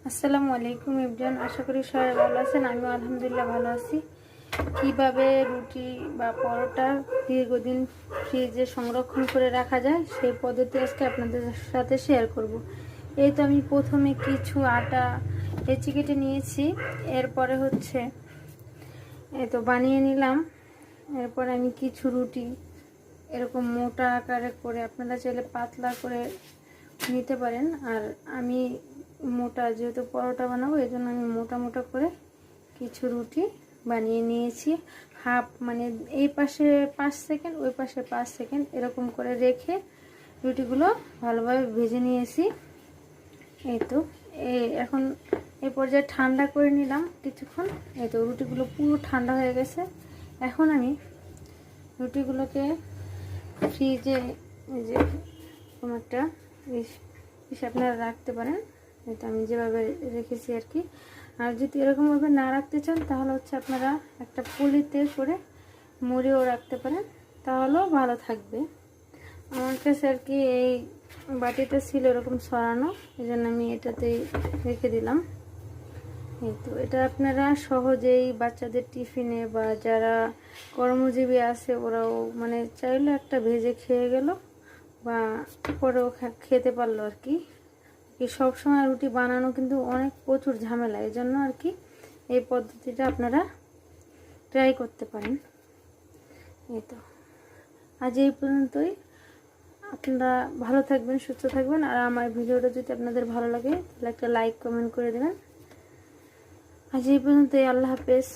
আসসালামু আলাইকুম এভরিওয়ান, আশা করি সবাই ভালো আছেন। আমিও আলহামদুলিল্লাহ ভালো আছি। কিভাবে রুটি বা পরোটা দীর্ঘদিন ফ্রিজে সংরক্ষণ করে রাখা যায় সেই পদ্ধতি আজকে আপনাদের সাথে শেয়ার করব। এই তো আমি প্রথমে কিছু আটা লেচি কেটে নিয়েছি, এরপরে হচ্ছে এই তো বানিয়ে নিলাম। এরপরে আমি কিছু রুটি এরকম মোটা আকারে করে, আপনারা চাইলে পাতলা করে নিতে পারেন। আর আমি মোটা, যেহেতু পরোটা বানাবো এই জন্য আমি মোটা মোটা করে কিছু রুটি বানিয়ে নিয়েছি। হাফ মানে এই পাশে 5 সেকেন্ড, ওই পাশে 5 সেকেন্ড এরকম করে রেখে রুটিগুলো ভালোভাবে ভেজে নিয়েছি। এই তো এখন এই পর্যায়ে ঠান্ডা করে নিলাম কিছুক্ষণ। এই তো রুটিগুলো পুরো ঠান্ডা হয়ে গেছে। এখন আমি রুটিগুলোকে ফ্রিজে যে কোনো একটা আপনারা রাখতে পারেন। এটা আমি যেভাবে রেখেছি আর কি। আর যদি এরকমভাবে না রাখতে চান তাহলে হচ্ছে আপনারা একটা পলিতে করে মুড়িও রাখতে পারেন, তাহলেও ভালো থাকবে। আমার কাছে আর কি এই বাটিটা ছিল এরকম সরানো, এই জন্য আমি এটাতেই রেখে দিলাম। এই তো এটা আপনারা সহজেই বাচ্চাদের টিফিনে বা যারা কর্মজীবী আছে ওরাও মানে চাইলে একটা ভেজে খেয়ে গেল বা পরেও খেতে পারলো আর কি। সব সময় রুটি বানানো কিন্তু অনেক প্রচুর ঝামেলা, এই জন্য আর কি এই পদ্ধতিটা আপনারা ট্রাই করতে পারেন। এই তো আজ এই পর্যন্তই। আপনারা ভালো থাকবেন, সুস্থ থাকবেন। আর আমার ভিডিওটা যদি আপনাদের ভালো লাগে তাহলে একটা লাইক কমেন্ট করে দেবেন। আজ এই পর্যন্তই। আল্লাহ হাফেজ।